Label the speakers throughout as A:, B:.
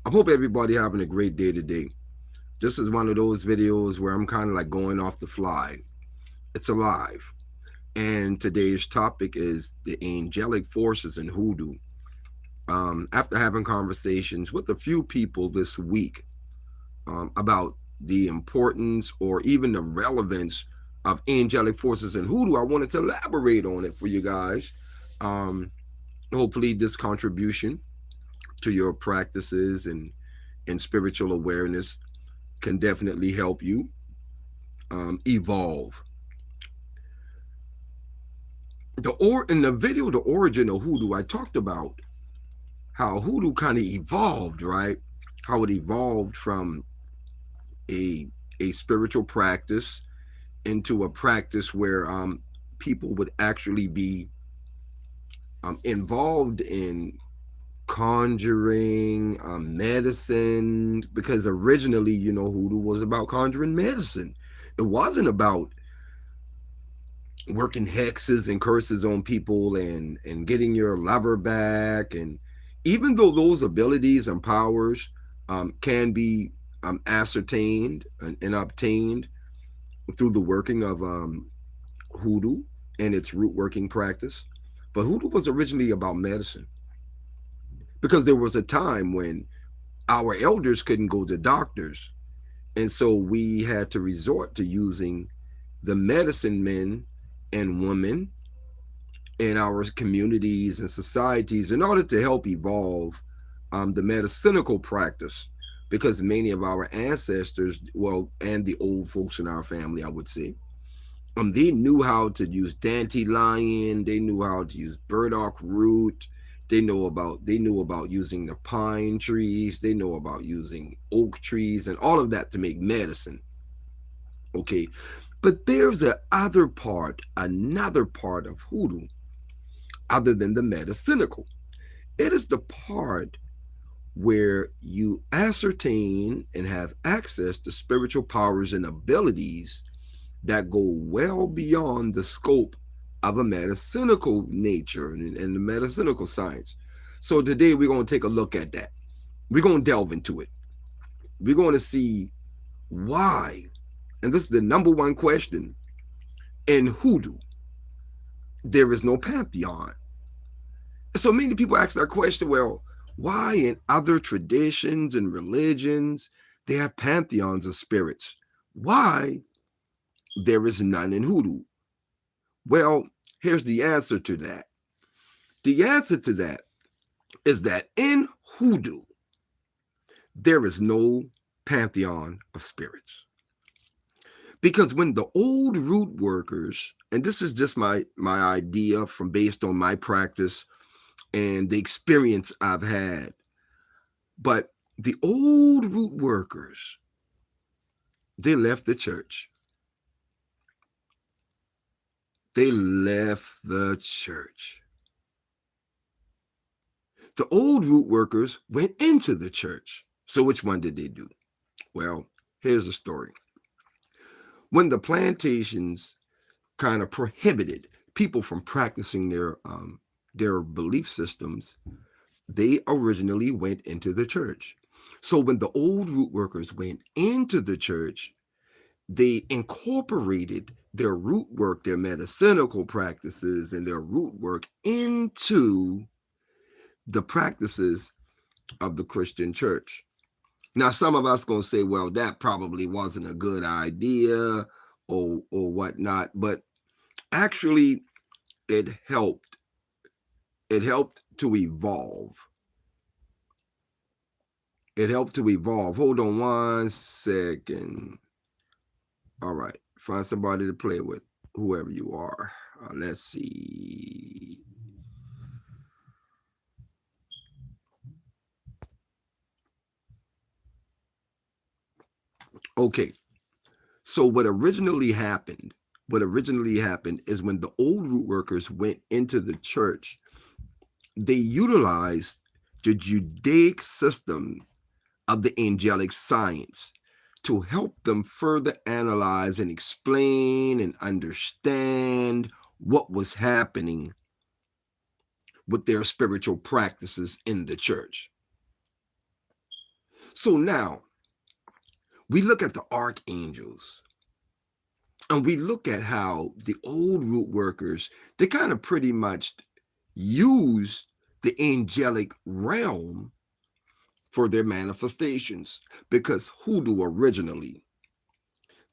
A: I hope everybody having a great day today. This is one of those videos where I'm kind of like going off the fly. It's alive. And today's topic is the angelic forces in hoodoo. After having conversations with a few people this week about the importance or even the relevance of angelic forces in hoodoo, I wanted to elaborate on it for you guys. Um, Hopefully, this contribution to your practices and spiritual awareness can definitely help you evolve. In the video, the origin of hoodoo, I talked about how hoodoo kind of evolved, right? How it evolved from a a spiritual practice into a practice where people would actually be involved in conjuring medicine, because originally, hoodoo was about conjuring medicine. It wasn't about working hexes and curses on people and getting your lover back. And even though those abilities and powers can be ascertained and obtained through the working of hoodoo and its root working practice, but hoodoo was originally about medicine, because there was a time when our elders couldn't go to doctors, and so we had to resort to using the medicine men and women in our communities and societies in order to help evolve the medicinal practice, because many of our ancestors, well, and the old folks in our family, I would say, they knew how to use dandelion, they knew how to use burdock root, they knew about using the pine trees, they know about using oak trees and all of that to make medicine. Okay, but there's another part of hoodoo other than the metaphysical. It is the part where you ascertain and have access to spiritual powers and abilities that go well beyond the scope of a metaphysical nature and the metaphysical science. So today we're going to take a look at that. We're going to delve into it. We're going to see why, and this is the number one question, in hoodoo, there is no pantheon. So many people ask that question, well, why in other traditions and religions they have pantheons of spirits? Why there is none in hoodoo? Well, here's the answer to that. The answer to that is that in hoodoo, there is no pantheon of spirits. Because when the old root workers, and this is just my idea from based on my practice and the experience I've had, but the old root workers, they left the church. They left the church. The old root workers went into the church. So which one did they do? Well, here's the story. When the plantations kind of prohibited people from practicing their belief systems, they originally went into the church. So when the old root workers went into the church, they incorporated their root work, their medicinal practices, and their root work into the practices of the Christian church. Now, some of us gonna say, well, that probably wasn't a good idea or whatnot, but actually it helped. It helped to evolve. It helped to evolve. Hold on one second. All right. Find somebody to play with, whoever you are. Let's see. Okay. So what originally happened is when the old root workers went into the church, they utilized the Judaic system of the angelic science to help them further analyze and explain and understand what was happening with their spiritual practices in the church. So now we look at the archangels and we look at how the old root workers, they kind of pretty much use the angelic realm for their manifestations, because hoodoo originally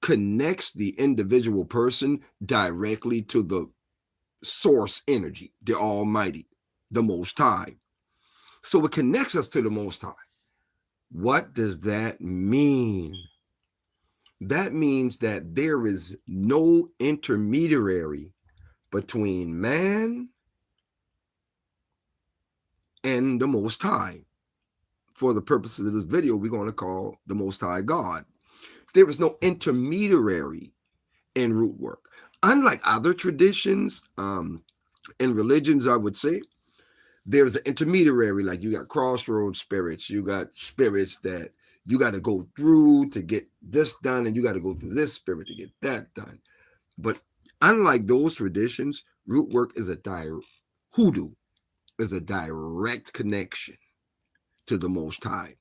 A: connects the individual person directly to the source energy, the Almighty, the Most High. So it connects us to the Most High. What does that mean? That means that there is no intermediary between man and the Most High. For the purposes of this video, we're going to call the Most High God. There is no intermediary in root work. Unlike other traditions and religions, I would say, there's an intermediary, like you got crossroads spirits, you got spirits that you got to go through to get this done, and you got to go through this spirit to get that done. But unlike those traditions, root work is hoodoo is a direct connection to the Most High.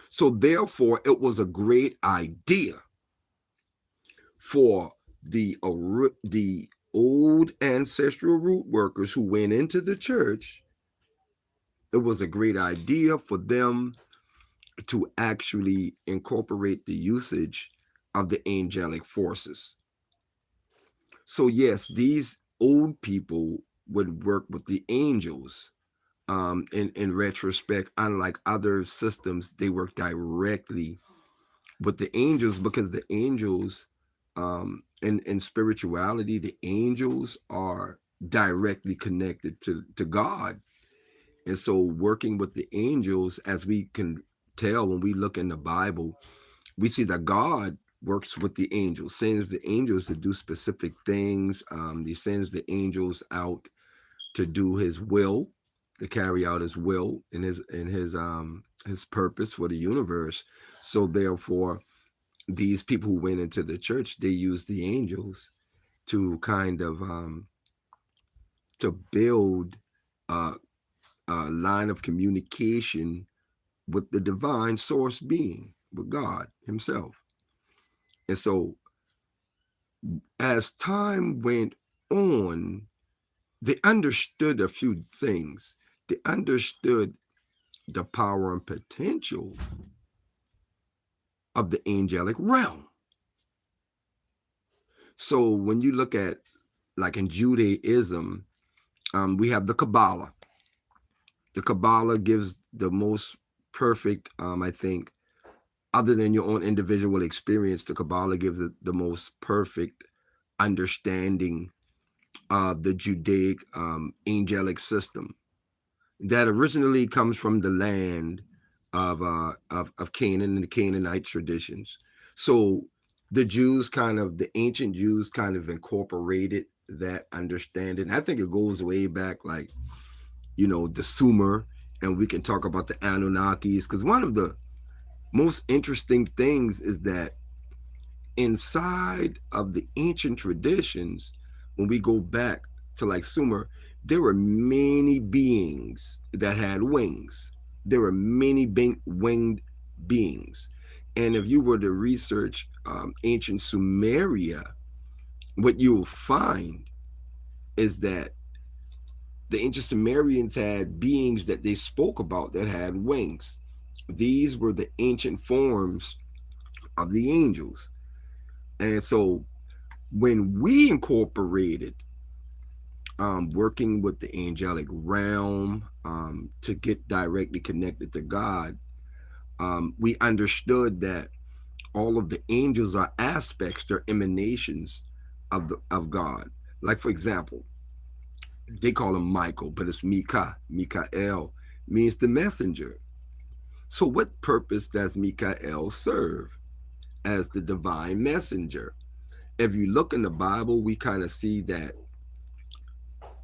A: So therefore, it was a great idea for the old ancestral root workers who went into the church. It was a great idea for them to actually incorporate the usage of the angelic forces. So yes, these old people would work with the angels. In retrospect, unlike other systems, they work directly with the angels, because the angels, in spirituality, the angels are directly connected to God. And so working with the angels, as we can tell when we look in the Bible, we see that God works with the angels, sends the angels to do specific things. He sends the angels out to do his will, to carry out his will and his purpose for the universe. So therefore, these people who went into the church, they used the angels to kind of to build a, a line of communication with the divine source being, with God himself. And so as time went on, they understood a few things. They understood the power and potential of the angelic realm. So when you look at, like in Judaism, we have the Kabbalah. The Kabbalah gives the most perfect, I think, other than your own individual experience, the Kabbalah gives it the most perfect understanding of the Judaic angelic system that originally comes from the land of Canaan and the Canaanite traditions. So the ancient Jews kind of incorporated that understanding. I think it goes way back, like, the Sumer, and we can talk about the Anunnakis, because one of the most interesting things is that inside of the ancient traditions, when we go back to like Sumer, there were many beings that had wings. There were many winged beings. And if you were to research ancient Sumeria, what you will find is that the ancient Sumerians had beings that they spoke about that had wings. These were the ancient forms of the angels. And so when we incorporated working with the angelic realm to get directly connected to God, we understood that all of the angels are aspects, they're emanations of God. Like, for example, they call him Michael, but it's Mikael means the messenger. So what purpose does Mikael serve as the divine messenger? If you look in the Bible, we kind of see that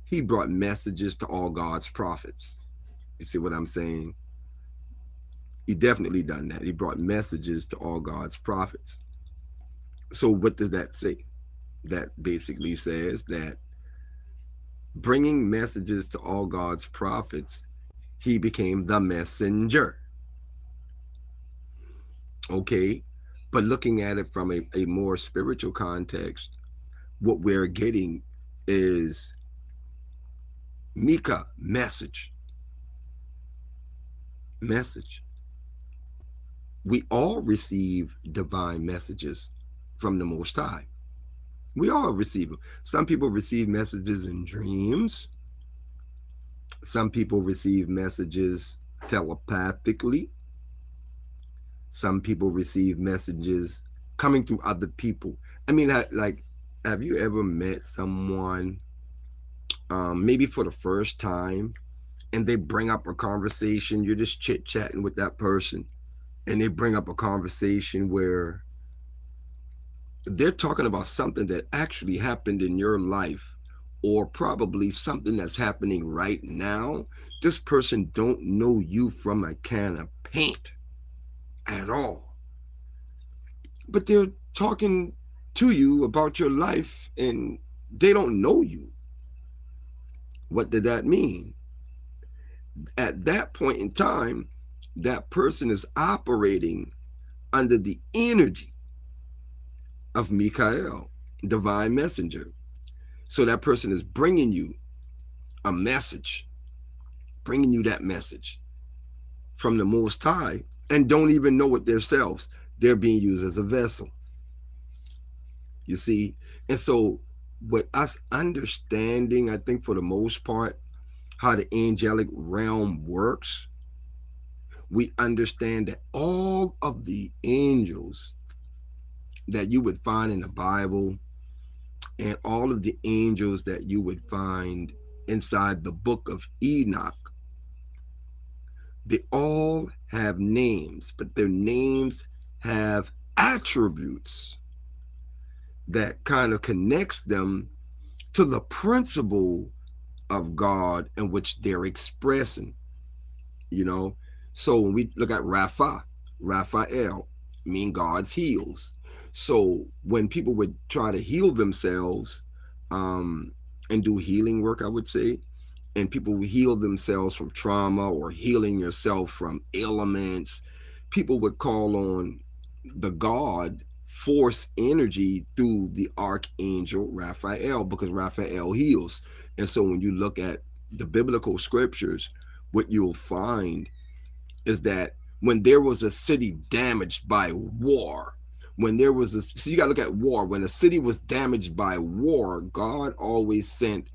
A: he brought messages to all God's prophets. You see what I'm saying? He definitely done that. He brought messages to all God's prophets. So what does that say? That basically says that bringing messages to all God's prophets, he became the messenger. Okay. But looking at it from a more spiritual context, what we're getting is Mika, message, message. We all receive divine messages from the Most High. We all receive them. Some people receive messages in dreams. Some people receive messages telepathically. Some people receive messages coming through other people. I mean, like, have you ever met someone, maybe for the first time, and they bring up a conversation? You're just chit chatting with that person, and they bring up a conversation where they're talking about something that actually happened in your life, or probably something that's happening right now. This person don't know you from a can of paint at all, but they're talking to you about your life, and they don't know you. What did that mean? At that point in time, that person is operating under the energy of Mikael, divine messenger. So that person is bringing you a message, bringing you that message from the Most High, and don't even know it themselves. They're being used as a vessel, you see. And so, with us understanding, I think for the most part, how the angelic realm works, we understand that all of the angels that you would find in the Bible, and all of the angels that you would find inside the book of Enoch, they all have names, but their names have attributes that kind of connects them to the principle of God in which they're expressing, you know. So when we look at Raphael, mean God's heals. So when people would try to heal themselves, um, and do healing work, I would say, and people would heal themselves from trauma or healing yourself from ailments, people would call on the God force energy through the archangel Raphael, because Raphael heals. And so when you look at the biblical scriptures, what you'll find is that when there was a city damaged by war, when there was a, so you got to look at war, when a city was damaged by war, God always sent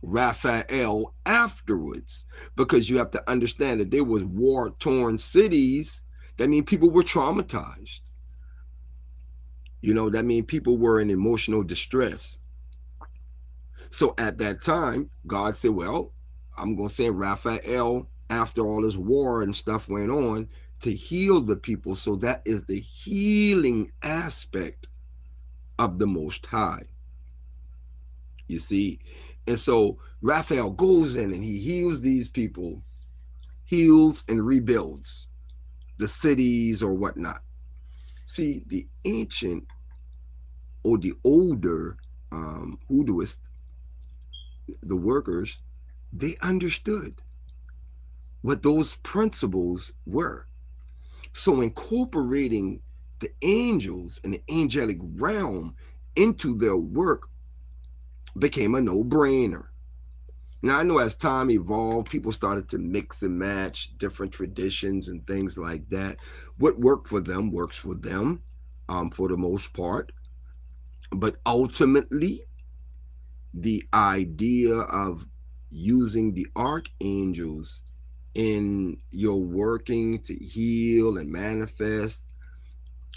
A: Raphael afterwards, because you have to understand that there was war torn cities. That means people were traumatized. You know, that means people were in emotional distress. So at that time, God said, well, I'm going to send Raphael after all this war and stuff went on to heal the people. So that is the healing aspect of the Most High, you see. And so Raphael goes in and he heals these people, heals and rebuilds the cities or whatnot. See, the ancient or the older Hoodooists, the workers, they understood what those principles were. So incorporating the angels and the angelic realm into their work became a no-brainer. Now, I know as time evolved, people started to mix and match different traditions and things like that. What worked for them works for them, for the most part. But ultimately, the idea of using the archangels in your working to heal and manifest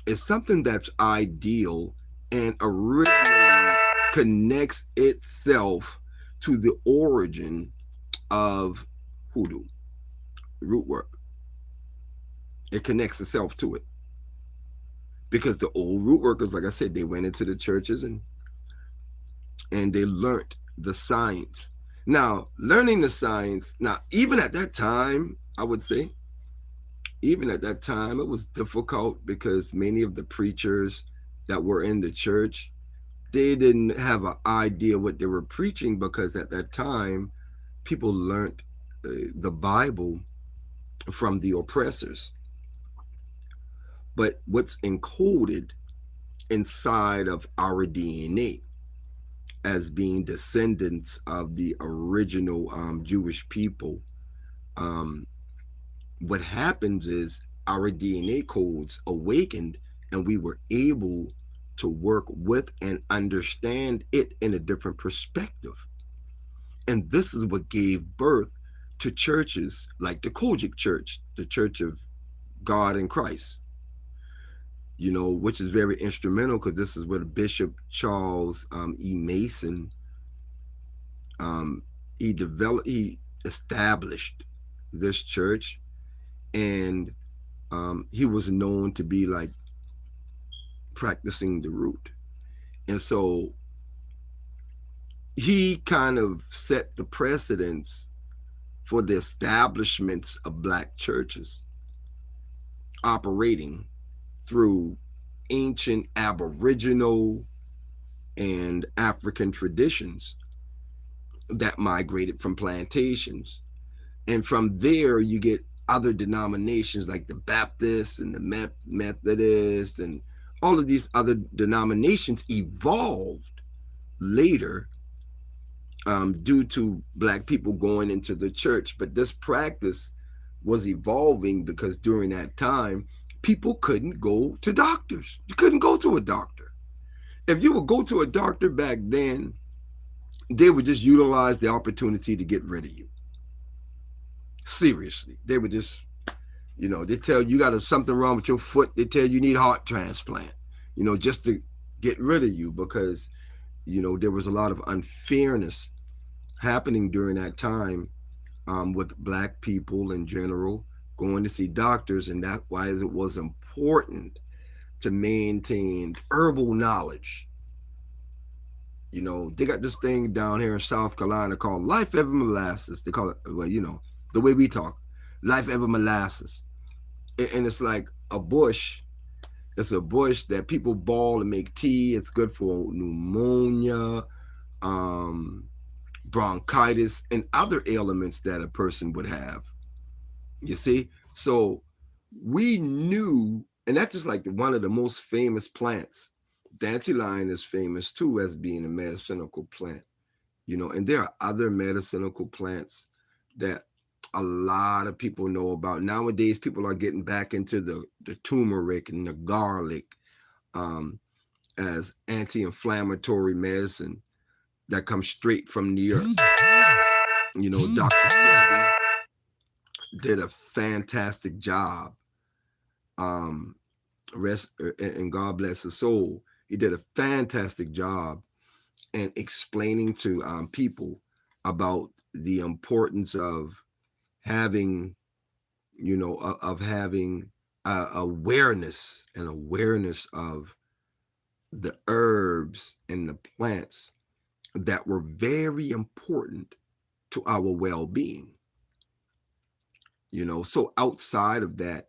A: is something that's ideal and originally connects itself to the origin of hoodoo, root work. It connects itself to it because the old root workers, like I said, they went into the churches and they learned the science. Now, learning the science, now, even at that time, I would say, even at that time, it was difficult because many of the preachers that were in the church, they didn't have an idea what they were preaching, because at that time, people learned the Bible from the oppressors. but what's encoded inside of our DNA as being descendants of the original Jewish people. Um, what happens is our DNA codes awakened and we were able to work with and understand it in a different perspective. And this is what gave birth to churches like the Kojic Church, the Church of God in Christ, which is very instrumental because this is where Bishop Charles E. Mason, um, he established this church, and he was known to be like practicing the root. And so he kind of set the precedence for the establishments of black churches operating through ancient Aboriginal and African traditions that migrated from plantations. And from there, you get other denominations like the Baptists and the Methodists, and all of these other denominations evolved later due to black people going into the church. But this practice was evolving because during that time, people couldn't go to doctors. You couldn't go to a doctor. If you would go to a doctor back then, they would just utilize the opportunity to get rid of you. Seriously, they would just, they tell you got something wrong with your foot. They tell you need heart transplant, just to get rid of you because, there was a lot of unfairness happening during that time with black people in general going to see doctors. And that's why it was important to maintain herbal knowledge. They got this thing down here in South Carolina called Life Ever Molasses. They call it, well, the way we talk, Life Ever Molasses. And it's like a bush. It's a bush that people boil and make tea. It's good for pneumonia, bronchitis, and other ailments that a person would have. You see? So we knew, and that's just like one of the most famous plants. Dandelion is famous too as being a medicinal plant, and there are other medicinal plants that a lot of people know about. Nowadays, people are getting back into the turmeric and the garlic as anti-inflammatory medicine that comes straight from the earth. Dr. Sebi did a fantastic job. Rest and God bless his soul. He did a fantastic job in explaining to people about the importance of having, of having awareness of the herbs and the plants that were very important to our well-being. So outside of that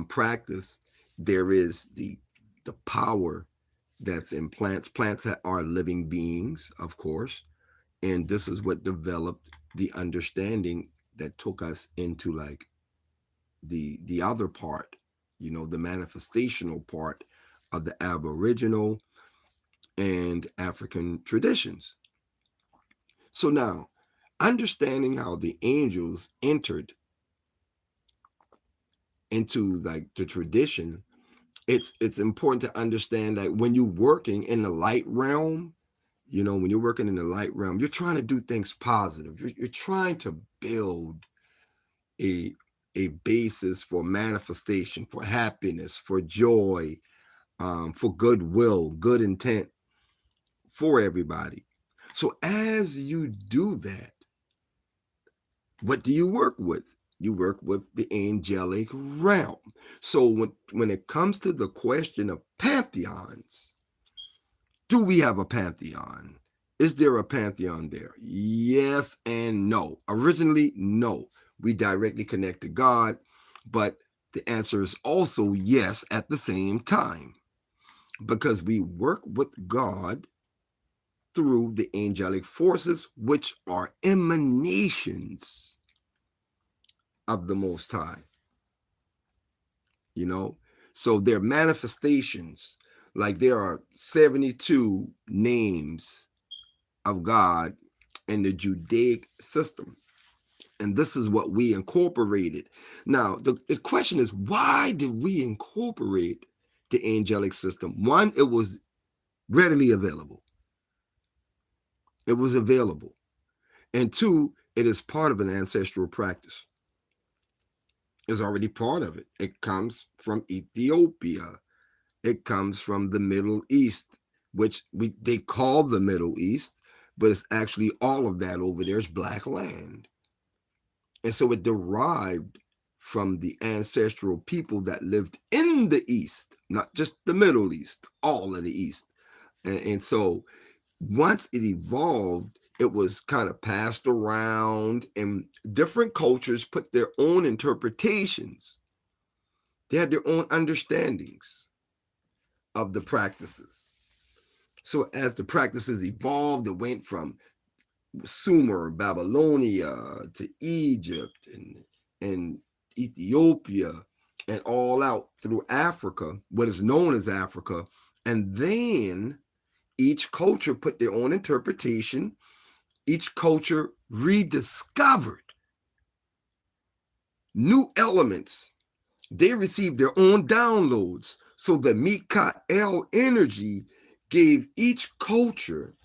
A: practice, there is the power that's in plants. Plants are living beings, of course, and this is what developed the understanding that took us into like the other part, the manifestational part of the Aboriginal and African traditions. So now, understanding how the angels entered into like the tradition, it's important to understand that when you're working in the light realm, when you're working in the light realm, you're trying to do things positive. You're trying to build a basis for manifestation, for happiness, for joy, for goodwill, good intent for everybody. So as you do that, what do you work with? You work with the angelic realm. So when it comes to the question of pantheons, do we have a pantheon? Is there a pantheon there? Yes and no. Originally, no. We directly connect to God, but the answer is also yes at the same time, because we work with God through the angelic forces, which are emanations of the Most High. So they're manifestations. Like there are 72 names of God in the Judaic system. And this is what we incorporated. Now, the question is, why did we incorporate the angelic system? One, it was readily available. It was available. And two, it is part of an ancestral practice. It's already part of it. It comes from Ethiopia. It comes from the Middle East, which they call the Middle East, but it's actually all of that over there is black land. And so it derived from the ancestral people that lived in the East, not just the Middle East, all of the East. And so once it evolved, it was kind of passed around, and different cultures put their own interpretations. They had their own understandings of the practices. So as the practices evolved, it went from Sumer, Babylonia, to Egypt and Ethiopia, and all out through Africa, what is known as Africa. And then each culture put their own interpretation. Each culture rediscovered new elements. They received their own downloads. So the Mikael energy gave each culture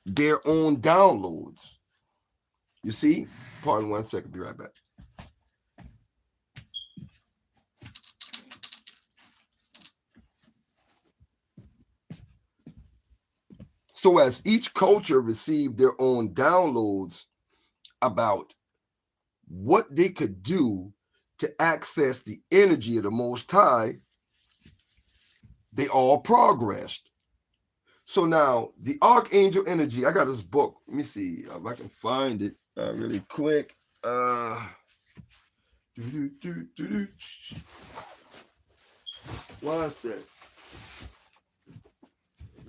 A: their own downloads. You see? Pardon 1 second, be right back. So as each culture received their own downloads about what they could do to access the energy of the Most High, they all progressed. So now the Archangel energy, I got this book. Let me see if I can find it really quick. One sec.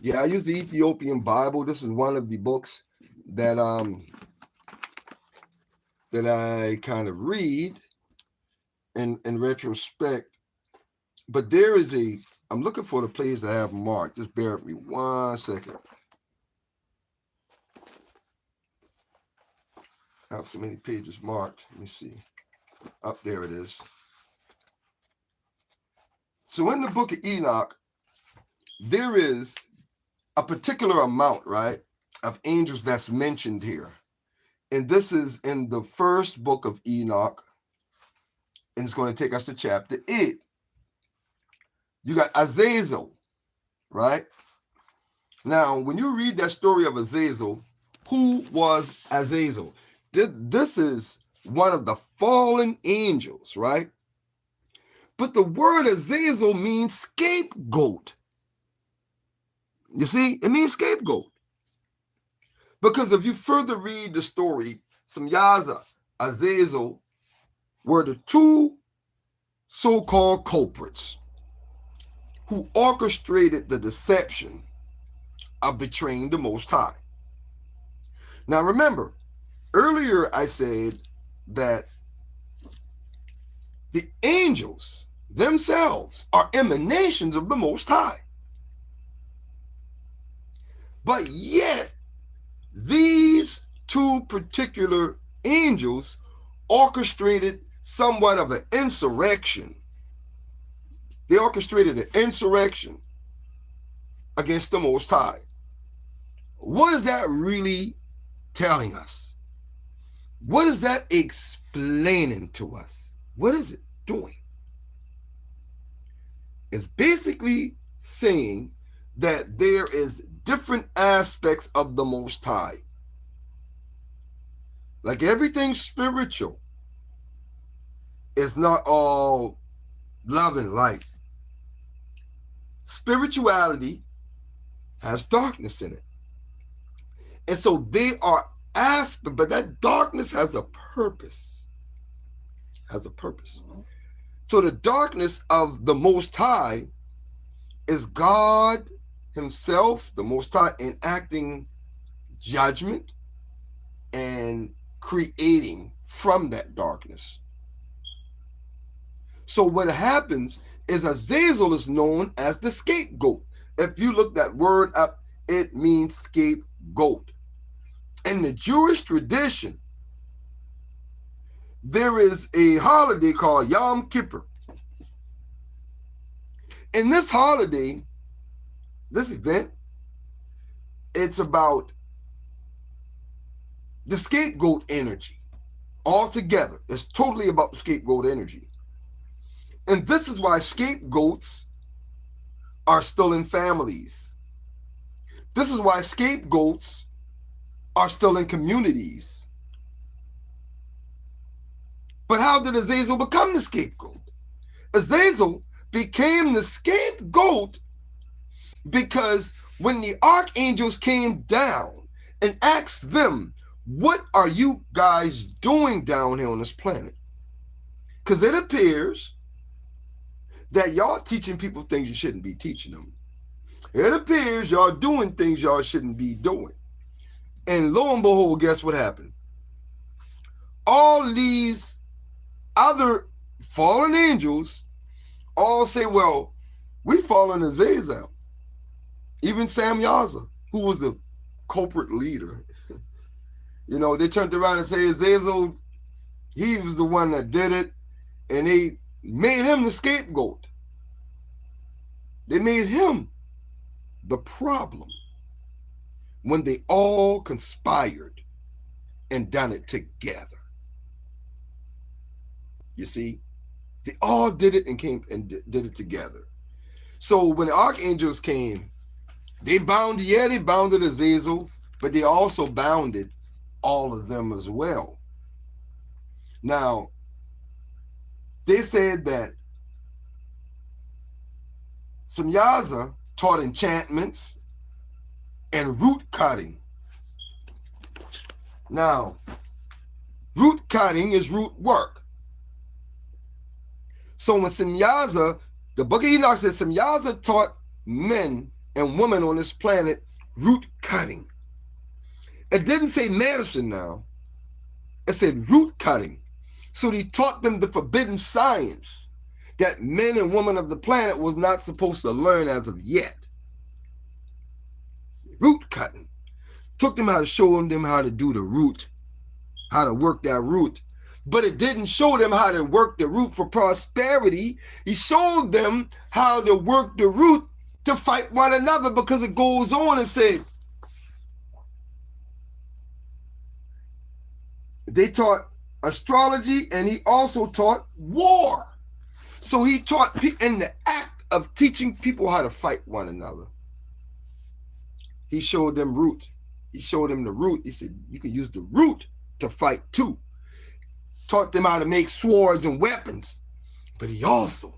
A: Yeah, I use the Ethiopian Bible. This is one of the books that I kind of read in retrospect. But there is I'm looking for the page that I have marked. Just bear with me 1 second. I have so many pages marked. Let me see. Up there it is. So in the book of Enoch, there is a particular amount, right, of angels that's mentioned here. And this is in the first book of Enoch. And it's going to take us to chapter 8. You got Azazel, right? Now, when you read that story of Azazel, who was Azazel? This is one of the fallen angels, right? But the word Azazel means scapegoat. You see, it means scapegoat. Because if you further read the story, Samyaza, Azazel were the two so-called culprits who orchestrated the deception of betraying the Most High. Now remember, earlier I said that the angels themselves are emanations of the Most High. But yet, these two particular angels orchestrated somewhat of an insurrection. They orchestrated an insurrection against the Most High. What is that really telling us? What is that explaining to us? What is it doing? It's basically saying that there is different aspects of the Most High. Like everything spiritual is not all love and light. Spirituality has darkness in it. And so they are aspects, but that darkness has a purpose. Has a purpose. So the darkness of the Most High is God Himself, the Most High, enacting judgment and creating from that darkness. So what happens is Azazel is known as the scapegoat. If you look that word up, it means scapegoat. In the Jewish tradition, there is a holiday called Yom Kippur. In this holiday, this event, it's about the scapegoat energy altogether. It's totally about the scapegoat energy. And this is why scapegoats are still in families. This is why scapegoats are still in communities. But how did Azazel become the scapegoat? Azazel became the scapegoat because when the archangels came down and asked them, what are you guys doing down here on this planet? Because it appears that y'all teaching people things you shouldn't be teaching them. It appears y'all doing things y'all shouldn't be doing. And lo and behold, guess what happened? All these other fallen angels all say, well, we following Azazel. Even Sam Yaza, who was the culprit leader. You know, they turned around and say Azazel, he was the one that did it, and they made him the scapegoat. They made him the problem when they all conspired and done it together. You see, they all did it and came and did it together. So when the archangels came, they bounded Azazel, but they also bounded all of them as well. Now, they said that Samyaza taught enchantments and root cutting. Now, root cutting is root work. So when Samyaza, the book of Enoch says Samyaza taught men and women on this planet root cutting. It didn't say medicine now. It said root cutting. So he taught them the forbidden science that men and women of the planet was not supposed to learn as of yet. Root cutting. Took them how to show them how to do the root, how to work that root. But it didn't show them how to work the root for prosperity. He showed them how to work the root to fight one another, because it goes on and say, they taught astrology and he also taught war. So he taught in the act of teaching people how to fight one another. He showed them root. He showed them the root. He said, you can use the root to fight too. Taught them how to make swords and weapons. But he also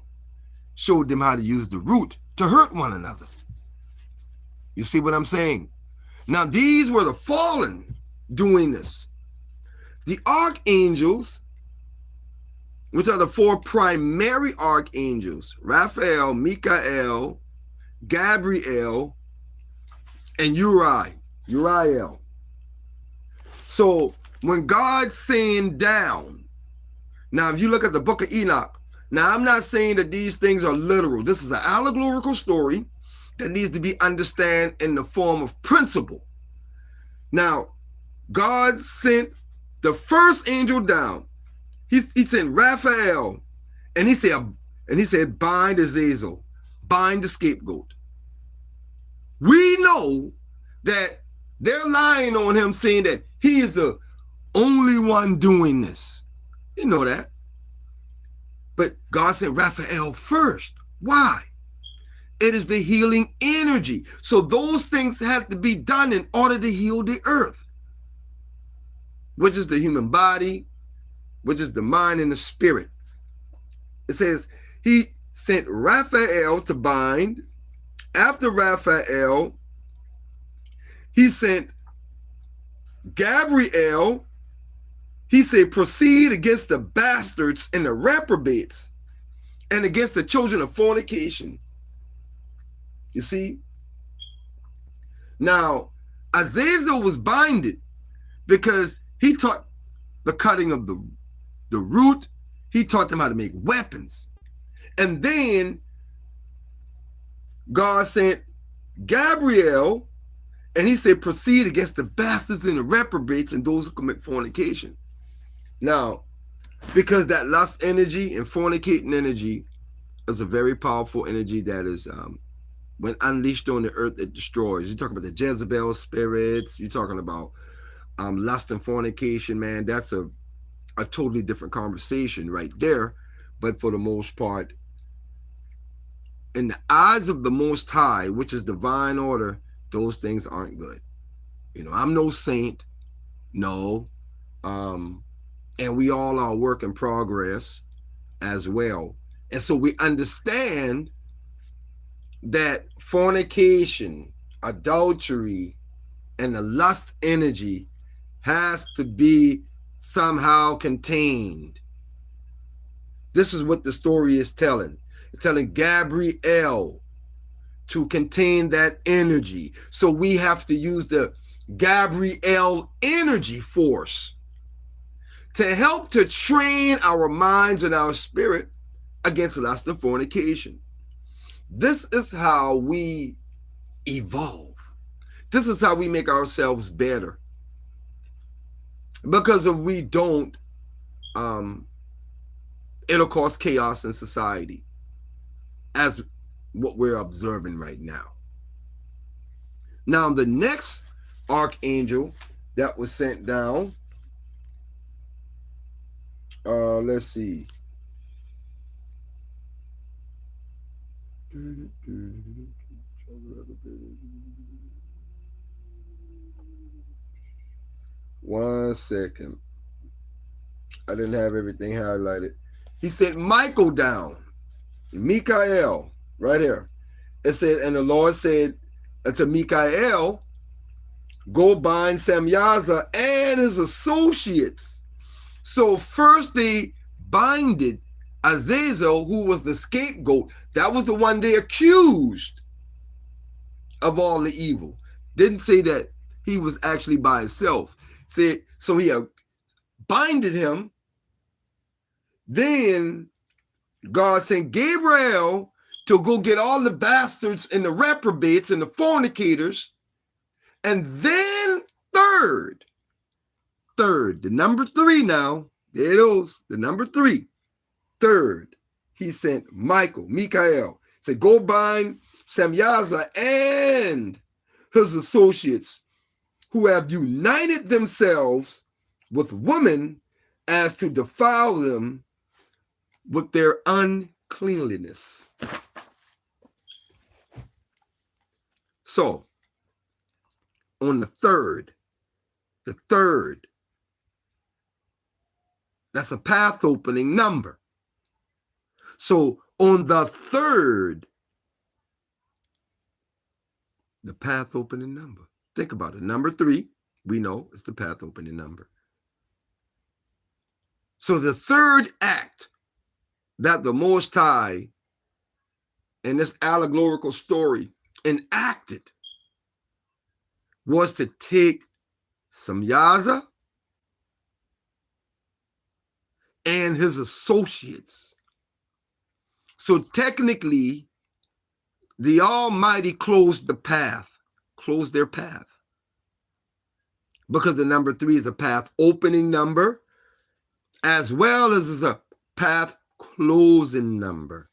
A: showed them how to use the root to hurt one another. You see what I'm saying? Now, these were the fallen doing this. The archangels, which are the four primary archangels, Raphael, Michael, Gabriel, and Uriel. So when God sent down, now if you look at the book of Enoch, now I'm not saying that these things are literal. This is an allegorical story that needs to be understood in the form of principle. Now, God sent the first angel down. He sent Raphael, and he said, bind Azazel, bind the scapegoat. We know that they're lying on him, saying that he is the only one doing this. You know that. But God sent Raphael first. Why? It is the healing energy. So those things have to be done in order to heal the earth, which is the human body, which is the mind and the spirit. It says he sent Raphael to bind. After Raphael, he sent Gabriel. He said, proceed against the bastards and the reprobates and against the children of fornication. You see? Now, Azazel was binded because he taught the cutting of the root. He taught them how to make weapons. And then God sent Gabriel, and he said, proceed against the bastards and the reprobates and those who commit fornication. Now, because that lust energy and fornicating energy is a very powerful energy that is, when unleashed on the earth, it destroys. You're talking about the Jezebel spirits. You're talking about lust and fornication, man. That's a totally different conversation right there. But for the most part, in the eyes of the Most High, which is divine order, those things aren't good. I'm no saint, no. And we all are work in progress as well. And so we understand that fornication, adultery, and the lust energy has to be somehow contained. This is what the story is telling. It's telling Gabriel to contain that energy. So we have to use the Gabriel energy force to help to train our minds and our spirit against lust and fornication. This is how we evolve. This is how we make ourselves better. Because if we don't, it'll cause chaos in society, as what we're observing right now. Now, the next archangel that was sent down, let's see. One second. I didn't have everything highlighted. He sent Michael down. Mikael, right here. It said, and the Lord said to Mikael, go bind Semyaza and his associates. So first they binded Azazel, who was the scapegoat. That was the one they accused of all the evil. Didn't say that he was actually by himself. Said, so he binded him. Then God sent Gabriel to go get all the bastards and the reprobates and the fornicators. And then third, the number 3 now, there it is, the number 3, third, he sent Mikael, said, go bind Semyaza and his associates who have united themselves with women as to defile them with their uncleanliness. So, on the third, that's a path opening number. So, on the third, the path opening number. Think about it. Number 3, we know it's the path opening number. So, the third act that the Most High in this allegorical story enacted was to take Semyaza and his associates. So technically, the Almighty closed their path, because the number 3 is a path opening number, as well as is a path closing number.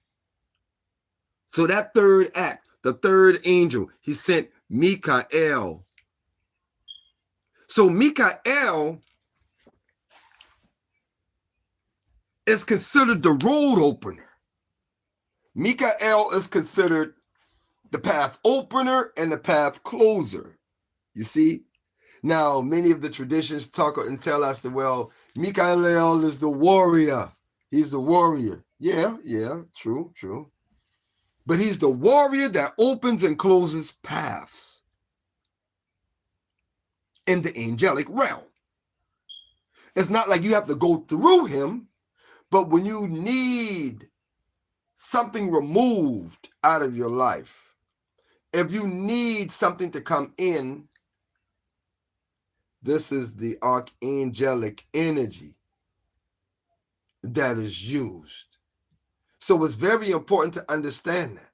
A: So that third act, the third angel, he sent Mikael. So Mikael is considered the road opener. Mikael is considered the path opener and the path closer. You see? Now, many of the traditions talk and tell us that, well, Mikael is the warrior. He's the warrior. Yeah, true. But he's the warrior that opens and closes paths in the angelic realm. It's not like you have to go through him, but when you need something removed out of your life, if you need something to come in, this is the archangelic energy that is used. So it's very important to understand that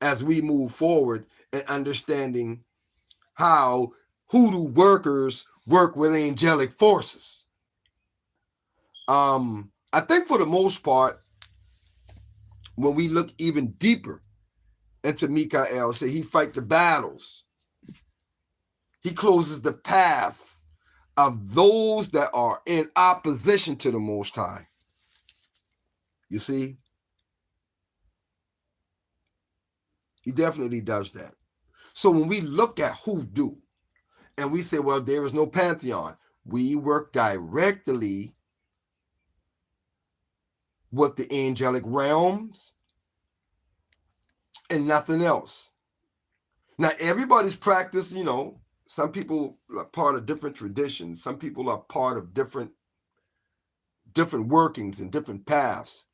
A: as we move forward in understanding how hoodoo workers work with angelic forces. I think for the most part, when we look even deeper into Mikael, say he fight the battles, he closes the paths of those that are in opposition to the Most High. You see? He definitely does that. So when we look at hoodoo and we say, well, there is no pantheon, we work directly with the angelic realms and nothing else. Now, everybody's practice, some people are part of different traditions. Some people are part of different workings and different paths.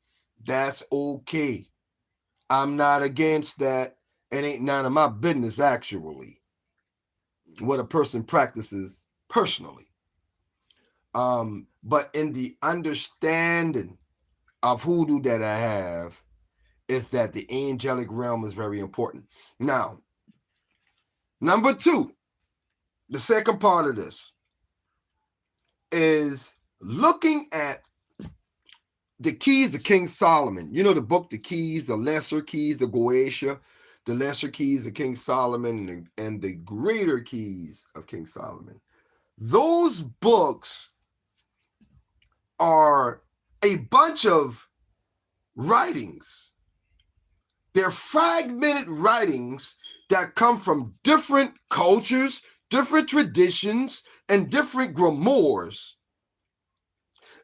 A: That's okay. I'm not against that. It ain't none of my business, actually, what a person practices personally. But in the understanding of hoodoo that I have, is that the angelic realm is very important. Now, number two, the second part of this is looking at the keys of King Solomon. You know the book, The Keys, the Lesser Keys, the Goetia, the Lesser Keys of King Solomon, and the Greater Keys of King Solomon. Those books are a bunch of writings. They're fragmented writings that come from different cultures, different traditions, and different grimoires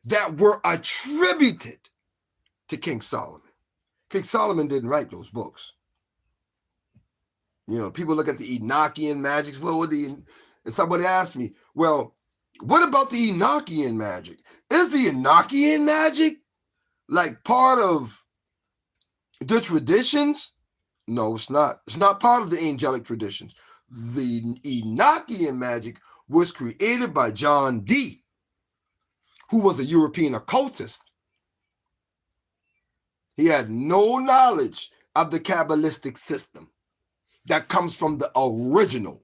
A: that were attributed to King Solomon. King Solomon didn't write those books. People look at the Enochian magic. Well, and somebody asked me, well, what about the Enochian magic? Is the Enochian magic like part of the traditions? No, it's not. It's not part of the angelic traditions. The Enochian magic was created by John Dee, who was a European occultist. He had no knowledge of the Kabbalistic system that comes from the original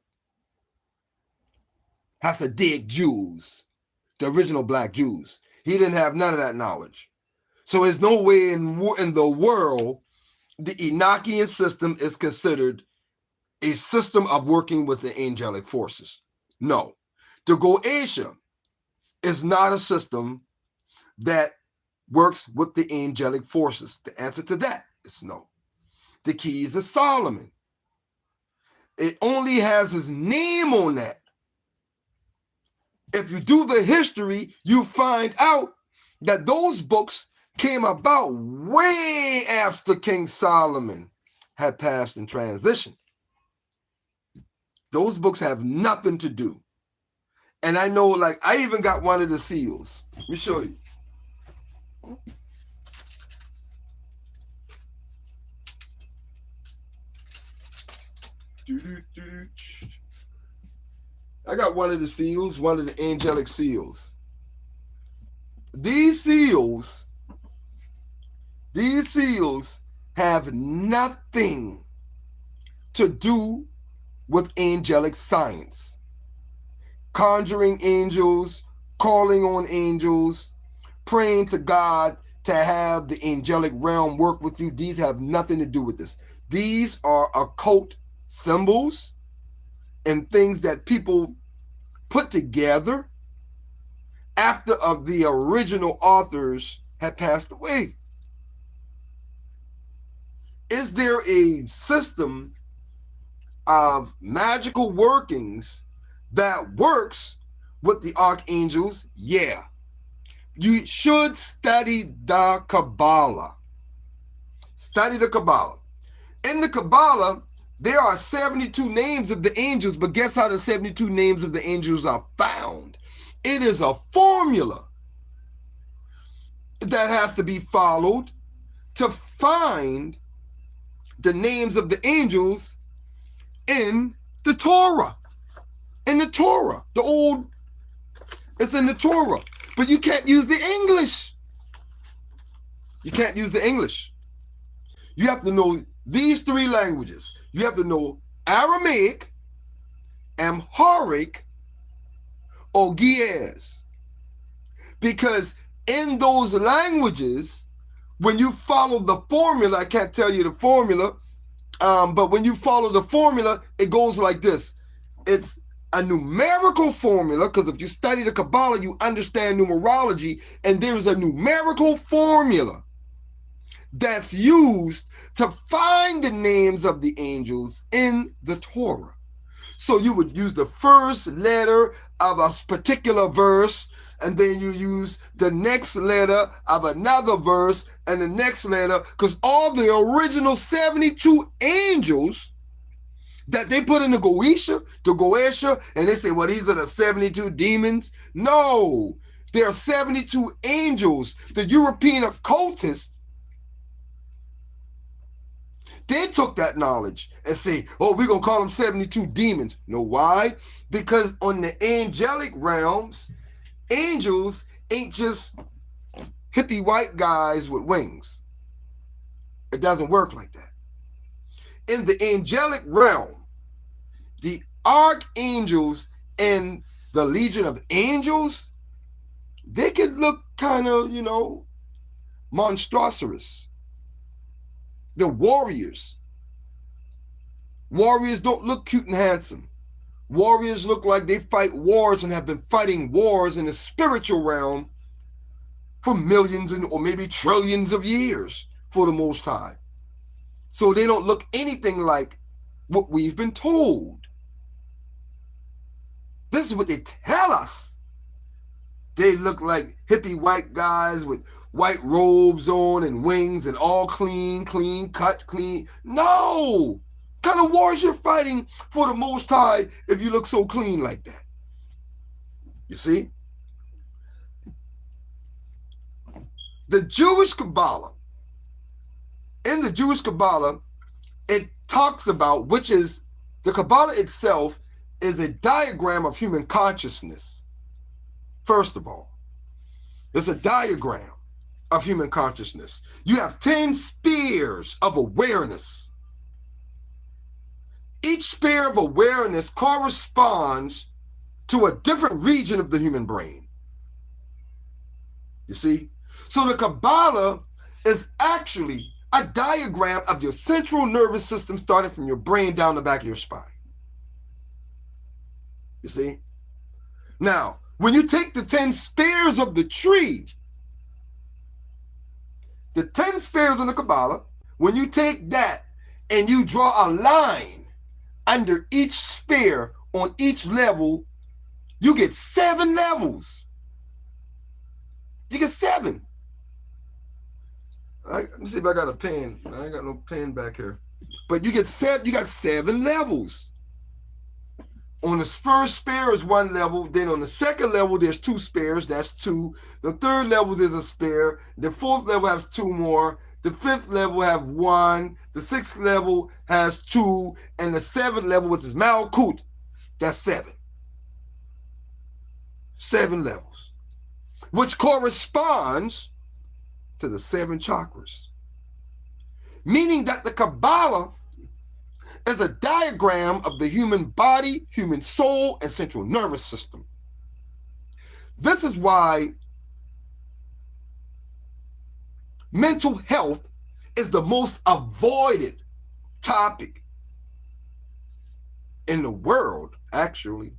A: Hasidic Jews, the original black Jews. He didn't have none of that knowledge. So there's no way in the world the Enochian system is considered a system of working with the angelic forces. No. The Goetia is not a system that works with the angelic forces. The answer to that is no. The Keys of Solomon, it only has his name on that. If you do the history, you find out that those books came about way after King Solomon had passed in transition. Those books have nothing to do. And I know, I even got one of the seals. Let me show you. I got one of the seals, one of the angelic seals. These seals have nothing to do with angelic science. Conjuring angels, calling on angels, praying to God to have the angelic realm work with you. These have nothing to do with this. These are occult symbols and things that people put together after of the original authors had passed away. Is there a system of magical workings that works with the archangels? Yeah. You should study the Kabbalah. Study the Kabbalah. In the Kabbalah, there are 72 names of the angels, but guess how the 72 names of the angels are found? It is a formula that has to be followed to find the names of the angels in the Torah. In the Torah. It's in the Torah. But you can't use the English. You can't use the English. You have to know these three languages. You have to know Aramaic, Amharic, or Ge'ez. Because in those languages, when you follow the formula, I can't tell you the formula, but when you follow the formula, it goes like this. It's a numerical formula, because if you study the Kabbalah, you understand numerology, and there's a numerical formula that's used to find the names of the angels in the Torah. So you would use the first letter of a particular verse, and then you use the next letter of another verse and the next letter, because all the original 72 angels that they put in the Goesha, and they say, well, these are the 72 demons. No, there are 72 angels. The European occultists, they took that knowledge and say, oh, we're going to call them 72 demons. No, why? Because on the angelic realms, angels ain't just hippie white guys with wings. It doesn't work like that. In the angelic realm, the archangels and the legion of angels, they could look kind of, monstrous. They're warriors. Warriors don't look cute and handsome. Warriors look like they fight wars and have been fighting wars in the spiritual realm for millions or maybe trillions of years for the Most High. So they don't look anything like what we've been told. This is what they tell us. They look like hippie white guys with white robes on and wings and all clean cut. No! What kind of wars you're fighting for the Most High if you look so clean like that? You see? The Jewish Kabbalah, in the Jewish Kabbalah, it talks about, which is, the Kabbalah itself is a diagram of human consciousness. First of all, it's a diagram of human consciousness. You have 10 spheres of awareness. Each sphere of awareness corresponds to a different region of the human brain. You see? So the Kabbalah is actually a diagram of your central nervous system starting from your brain down the back of your spine. You see? Now, when you take the 10 spheres of the tree, the 10 spheres of the Kabbalah, when you take that and you draw a line under each sphere on each level, you get 7 levels. You get 7. Let me see if I got a pen. I ain't got no pen back here. But you got 7 levels. On the first sphere is 1 level. Then on the second level, there's 2 spheres. That's 2. The third level is a sphere. The fourth level has 2 more. The fifth level have 1. The sixth level has 2. And the seventh level, which is Malkut, that's 7. 7 levels. Which corresponds to the 7 chakras. Meaning that the Kabbalah is a diagram of the human body, human soul, and central nervous system. This is why mental health is the most avoided topic in the world, actually.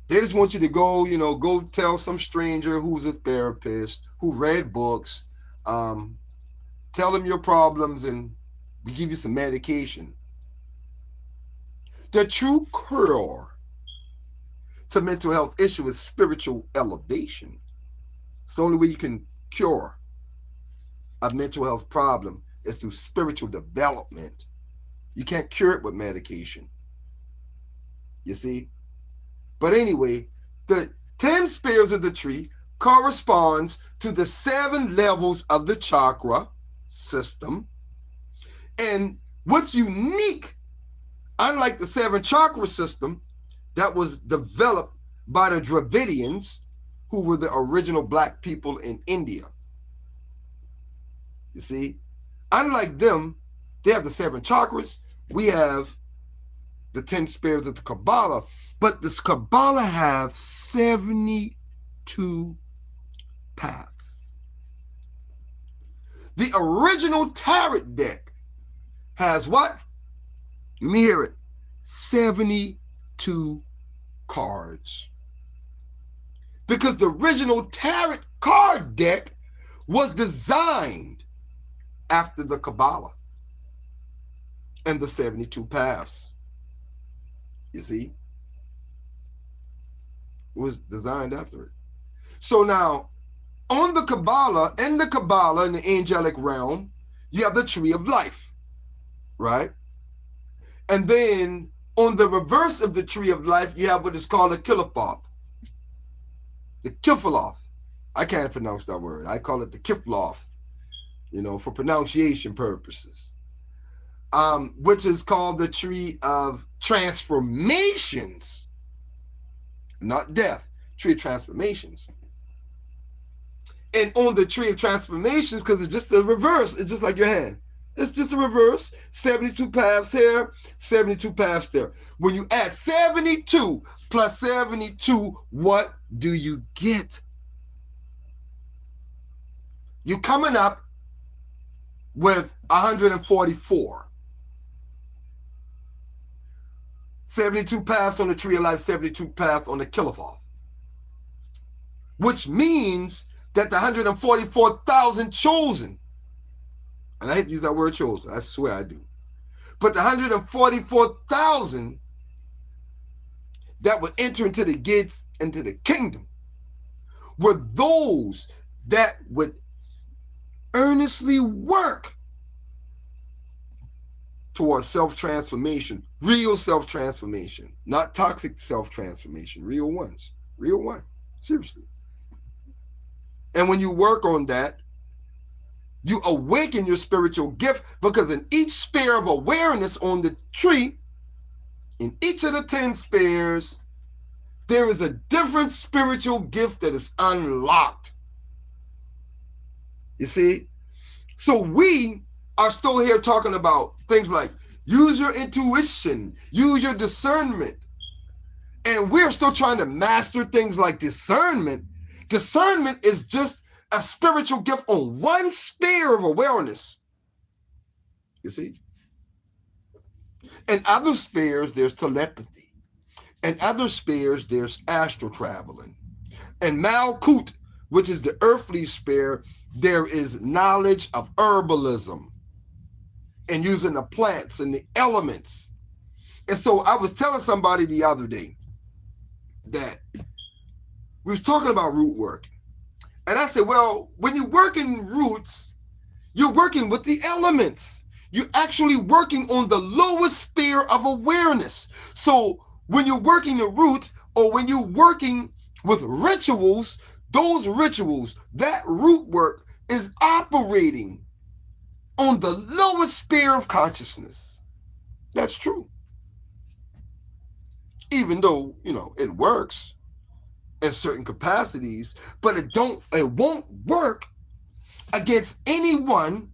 A: They just want you to go tell some stranger who's a therapist, who read books, tell them your problems, and we give you some medication. The true cure to mental health issue is spiritual elevation. It's the only way you can cure a mental health problem is through spiritual development. You can't cure it with medication. You see? But anyway, the 10 spheres of the tree corresponds to the 7 levels of the chakra system. And what's unique, unlike the 7 chakra system that was developed by the Dravidians, who were the original black people in India, You see? Unlike them, they have the 7 chakras. We have the 10 spheres of the Kabbalah. But this Kabbalah have 72 paths. The original tarot deck has what? Let me hear it. 72 cards. Because the original tarot card deck was designed after the Kabbalah and the 72 paths. You see? It was designed after it. So now, on the Kabbalah, in the angelic realm, you have the tree of life, right? And then on the reverse of the tree of life, you have what is called a Kifloth. The Kifloth. I can't pronounce that word. I call it the Kifloth, for pronunciation purposes. Which is called the tree of transformations, not death, tree of transformations. And on the tree of transformations, because it's just the reverse, it's just like your hand. It's just a reverse, 72 paths here, 72 paths there. When you add 72 plus 72, what do you get? You're coming up with 144. 72 paths on the tree of life, 72 paths on the Kifloth. Which means that the 144,000 chosen, and I hate to use that word chosen, I swear I do, but the 144,000 that would enter into the gates, into the kingdom, were those that would earnestly work towards self-transformation, real self-transformation, not toxic self-transformation, real ones, real one, seriously. And when you work on that, you awaken your spiritual gift, because in each sphere of awareness on the tree, in each of the 10 spheres, there is a different spiritual gift that is unlocked. You see? So we are still here talking about things like use your intuition, use your discernment. And we're still trying to master things like discernment. Discernment is just a spiritual gift on one sphere of awareness. You see? In other spheres, there's telepathy. In other spheres, there's astral traveling. In Malkut, which is the earthly sphere, there is knowledge of herbalism and using the plants and the elements. And so I was telling somebody the other day that we was talking about root work. And I said, well, when you work in roots, you're working with the elements. You're actually working on the lowest sphere of awareness. So when you're working the root, or when you're working with rituals, those rituals, that root work is operating on the lowest sphere of consciousness. That's true. Even though, it works in certain capacities, but it won't work against anyone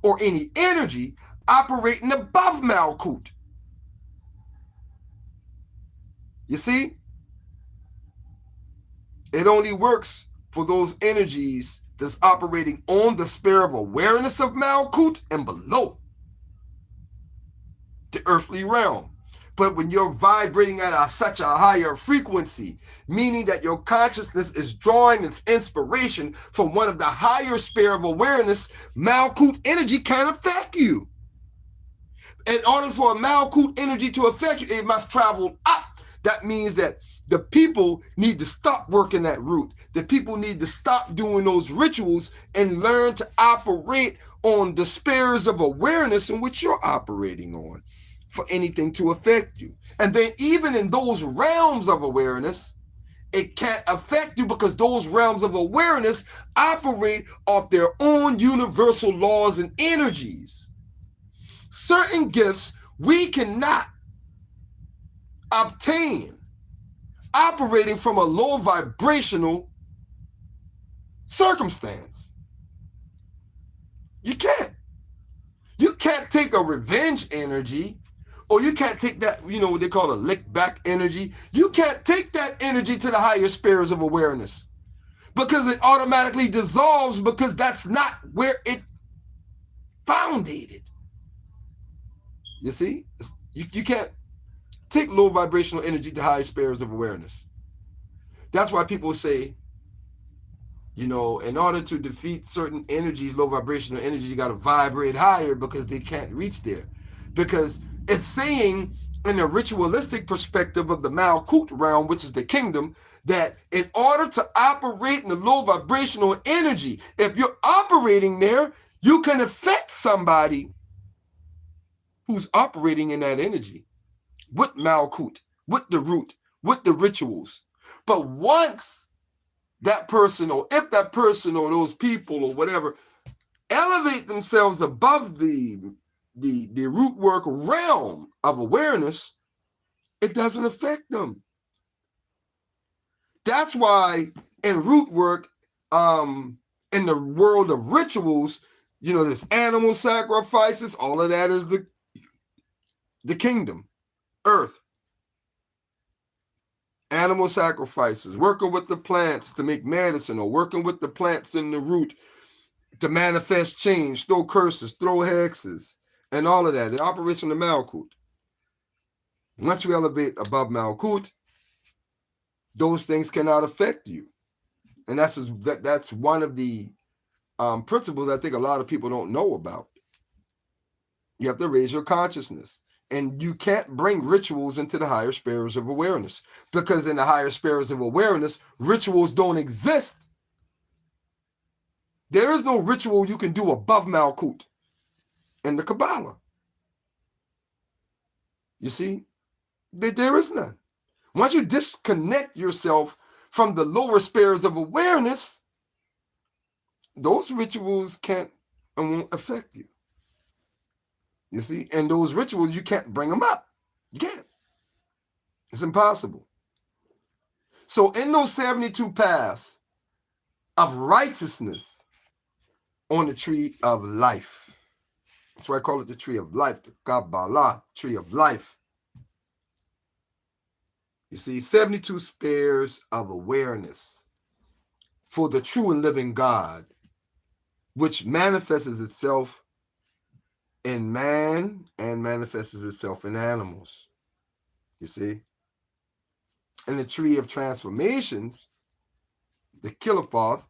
A: or any energy operating above Malkut. You see? It only works for those energies that's operating on the sphere of awareness of Malkut and below the earthly realm. But when you're vibrating at such a higher frequency, meaning that your consciousness is drawing its inspiration from one of the higher sphere of awareness, Malkut energy can affect you. In order for a Malkut energy to affect you, it must travel up. That means that the people need to stop working that root. The people need to stop doing those rituals and learn to operate on the spheres of awareness in which you're operating on for anything to affect you. And then even in those realms of awareness, it can't affect you because those realms of awareness operate off their own universal laws and energies. Certain gifts we cannot obtain operating from a low vibrational circumstance. You can't. You can't take a revenge energy, or you can't take that, what they call a lick back energy. You can't take that energy to the higher spheres of awareness because it automatically dissolves, because that's not where it foundated. You see? You can't take low vibrational energy to higher spheres of awareness. That's why people say, in order to defeat certain energies, low vibrational energy, you got to vibrate higher, because they can't reach there. Because it's saying, in a ritualistic perspective of the Malkut realm, which is the kingdom, that in order to operate in the low vibrational energy, if you're operating there, you can affect somebody who's operating in that energy with Malkut, with the root, with the rituals. But once that person, or if that person or those people or whatever elevate themselves above the root work realm of awareness, it doesn't affect them. That's why in root work, in the world of rituals, there's animal sacrifices. All of that is the kingdom, earth. Animal sacrifices, working with the plants to make medicine, or working with the plants in the root to manifest change, throw curses, throw hexes, and all of that. It operates on the Malkut. Once you elevate above Malkut, those things cannot affect you. And that's one of the principles I think a lot of people don't know about. You have to raise your consciousness. And you can't bring rituals into the higher spheres of awareness, because in the higher spheres of awareness, rituals don't exist. There is no ritual you can do above Malkut in the Kabbalah. You see, there is none. Once you disconnect yourself from the lower spheres of awareness, those rituals can't and won't affect you. You see, and those rituals, you can't bring them up. You can't. It's impossible. So in those 72 paths of righteousness on the tree of life, that's why I call it the tree of life, the Kabbalah, tree of life. You see, 72 spheres of awareness for the true and living God, which manifests itself in man and manifests itself in animals. You see? And the tree of transformations, the Kilopath,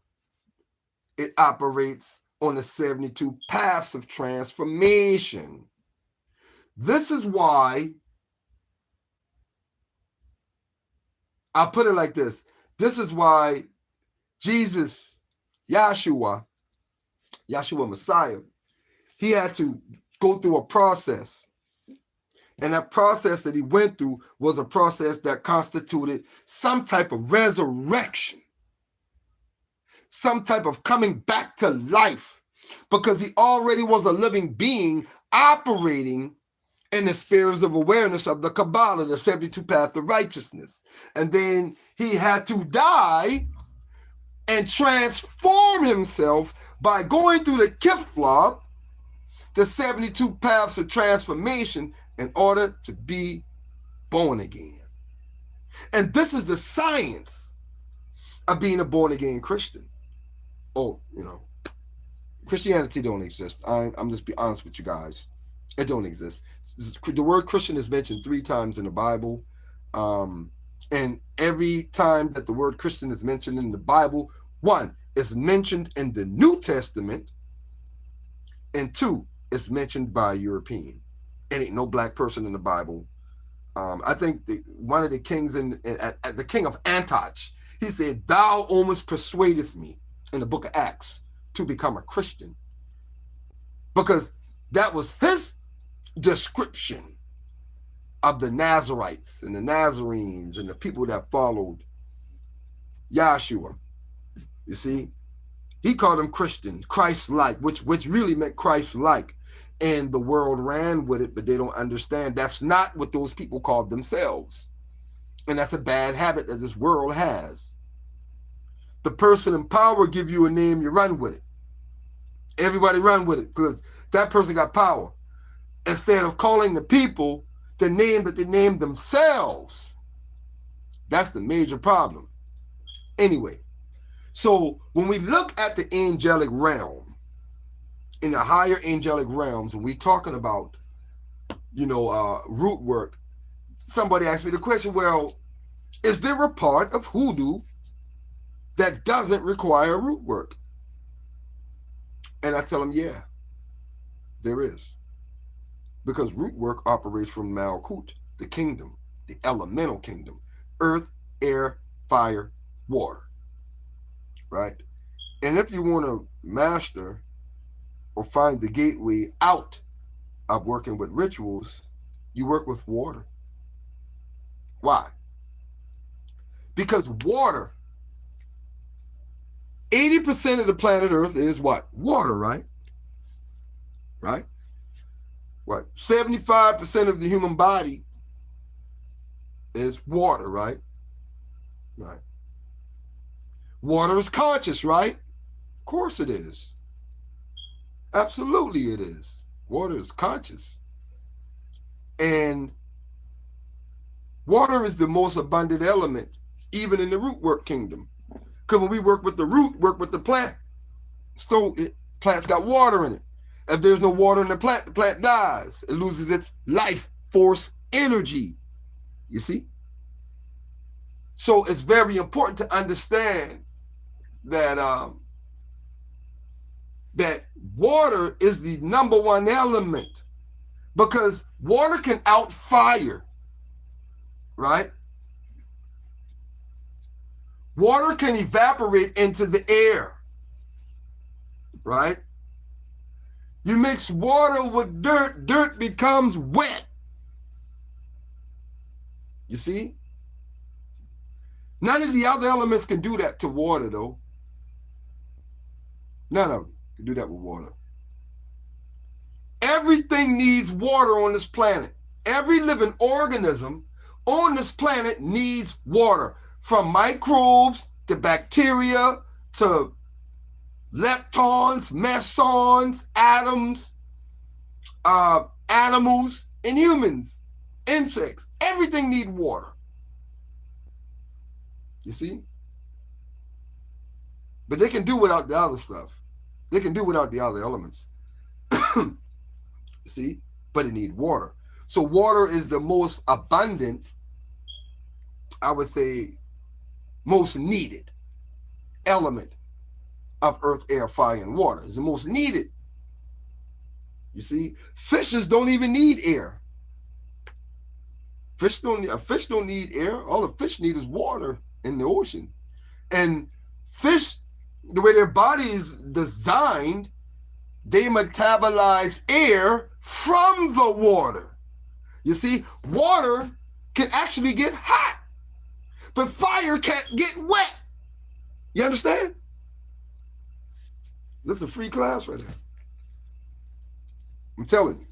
A: it operates on the 72 paths of transformation. This is why, I'll put it like this. This is why Jesus, Yahshua Messiah, he had to go through a process. And that process that he went through was a process that constituted some type of resurrection, some type of coming back to life, because he already was a living being operating in the spheres of awareness of the Kabbalah, the 72 path of righteousness. And then he had to die and transform himself by going through the Kiflah, the 72 paths of transformation, in order to be born again. And this is the science of being a born again Christian. Oh, Christianity don't exist. I'm just be honest with you guys. It don't exist. The word Christian is mentioned 3 times in the Bible. And every time that the word Christian is mentioned in the Bible, 1, it's mentioned in the New Testament, and 2, it's mentioned by a European. It ain't no black person in the Bible. I think one of the kings the king of Antioch, he said, "Thou almost persuadeth me," in the book of Acts, to become a Christian, because that was his description of the Nazarites and the Nazarenes and the people that followed Yahshua. You see, he called them Christian, Christ-like, which really meant Christ-like. And the world ran with it, but they don't understand that's not what those people called themselves. And that's a bad habit that this world has. The person in power give you a name, you run with it. Everybody run with it because that person got power. Instead of calling the people the name that they named themselves. That's the major problem. Anyway, so when we look at the angelic realm, in the higher angelic realms, when we're talking about, root work, somebody asked me the question, well, is there a part of hoodoo that doesn't require root work? And I tell them, yeah, there is. Because root work operates from Malkut, the kingdom, the elemental kingdom, earth, air, fire, water, right? And if you want to master or find the gateway out of working with rituals, you work with water. Why? Because water, 80% of the planet Earth is what? Water, right? Right? What? 75% of the human body is water, right? Right. Water is conscious, right? Of course it is. Absolutely it is. Water is conscious. And water is the most abundant element, even in the root work kingdom. Because when we work with the root, work with the plant, so plant's got water in it. If there's no water in the plant dies. It loses its life force energy. You see? So it's very important to understand that that water is the number one element, because water can out fire, right? Water can evaporate into the air, right? You mix water with dirt, dirt becomes wet. You see? None of the other elements can do that to water, though. None of them can do that with water. Everything needs water on this planet. Every living organism on this planet needs water, from microbes to bacteria to leptons, mesons, atoms, animals, and humans, insects. Everything needs water. You see? But they can do without the other stuff. They can do without the other elements. See? But it needs water. So water is the most abundant, I would say, most needed element of earth, air, fire, and water. It's the most needed. You see? Fishes don't even need air. A fish don't need air. All a fish need is water in the ocean. And fish, the way their body is designed, they metabolize air from the water. You see, water can actually get hot, but fire can't get wet. You understand? This is a free class right now. I'm telling you.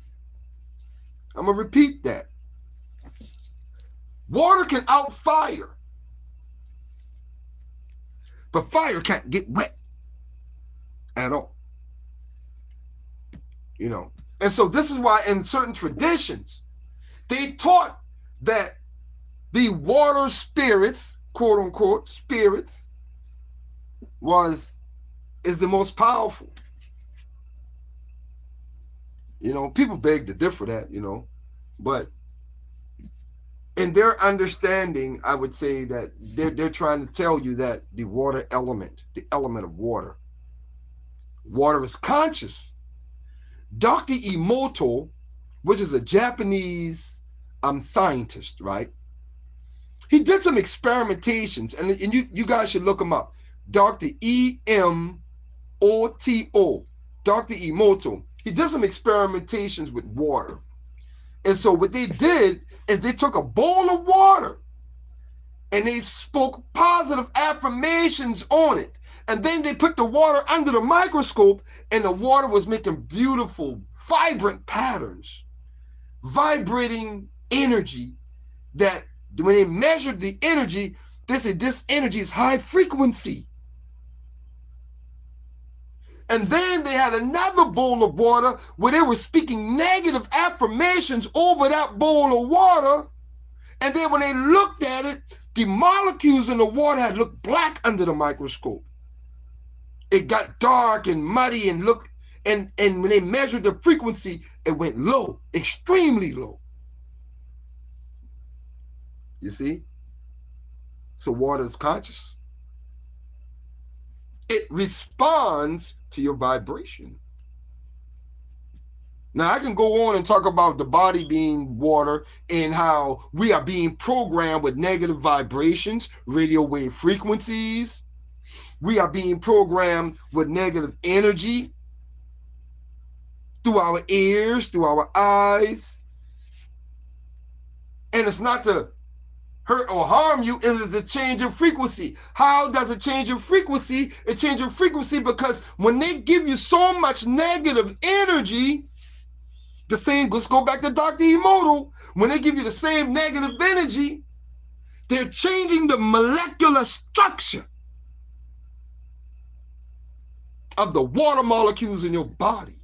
A: I'm going to repeat that. Water can out fire, but fire can't get wet at all. You know, and so this is why in certain traditions, they taught that the water spirits, quote unquote, spirits, is the most powerful. You know, people beg to differ that, you know, but in their understanding, I would say that they're trying to tell you that the water element, the element of water is conscious. Dr. Emoto, which is a Japanese scientist, right? He did some experimentations, and you guys should look him up. Dr. Emoto, Dr. Emoto. He did some experimentations with water. And so what they did is they took a bowl of water and they spoke positive affirmations on it. And then they put the water under the microscope, and the water was making beautiful, vibrant patterns, vibrating energy that when they measured the energy, they said this energy is high frequency. And then they had another bowl of water where they were speaking negative affirmations over that bowl of water. And then when they looked at it, the molecules in the water had looked black under the microscope. It got dark and muddy and when they measured the frequency, it went low, extremely low. You see? So water is conscious. It responds to your vibration. Now, I can go on and talk about the body being water and how we are being programmed with negative vibrations, radio wave frequencies. We are being programmed with negative energy through our ears, through our eyes. And it's not to hurt or harm you, it is a change in frequency. How does it change in frequency? It changes in frequency because when they give you so much negative energy, the same, let's go back to Dr. Emoto. When they give you the same negative energy, they're changing the molecular structure of the water molecules in your body.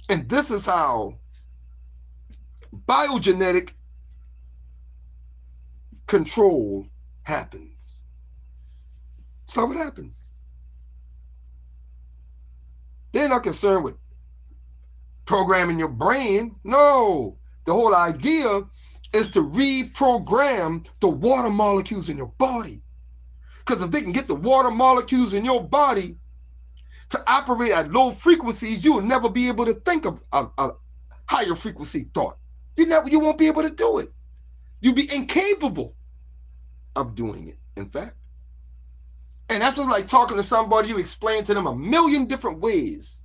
A: And this is how biogenetic control happens. That's how it happens. They're not concerned with programming your brain. No, the whole idea is to reprogram the water molecules in your body. Because if they can get the water molecules in your body to operate at low frequencies, you will never be able to think of a higher frequency thought. You won't be able to do it. You'll be incapable of doing it, in fact. And that's just like talking to somebody, you explain to them a million different ways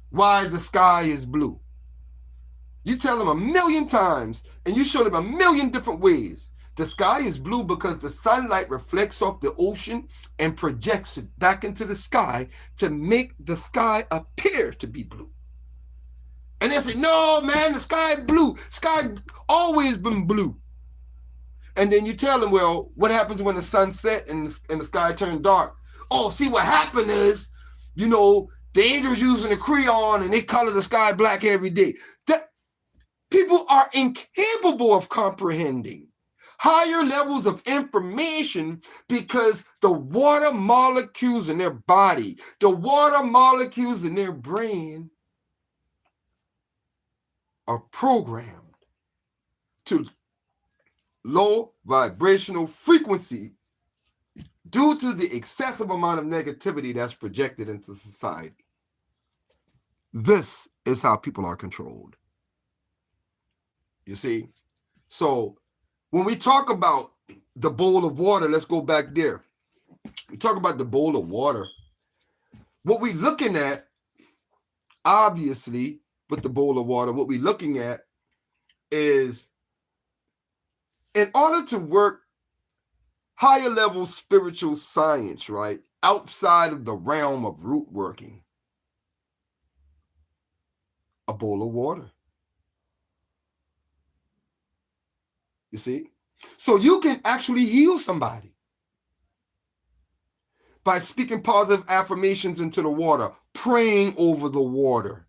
A: why the sky is blue. You tell them a million times and you show them a million different ways. The sky is blue because the sunlight reflects off the ocean and projects it back into the sky to make the sky appear to be blue. And they say, no, man, the sky blue. Sky always been blue. And then you tell them, well, what happens when the sun set and the sky turned dark? Oh, see, what happened is, the angels using the crayon and they color the sky black every day. That people are incapable of comprehending higher levels of information because the water molecules in their body, the water molecules in their brain are programmed to low vibrational frequency due to the excessive amount of negativity that's projected into society. This is how people are controlled. You see? So when we talk about the bowl of water, let's go back there. We talk about the bowl of water. What we're looking at, obviously, with the bowl of water, what we're looking at is, in order to work higher level spiritual science, right, outside of the realm of root working, a bowl of water. You see? So you can actually heal somebody by speaking positive affirmations into the water, praying over the water.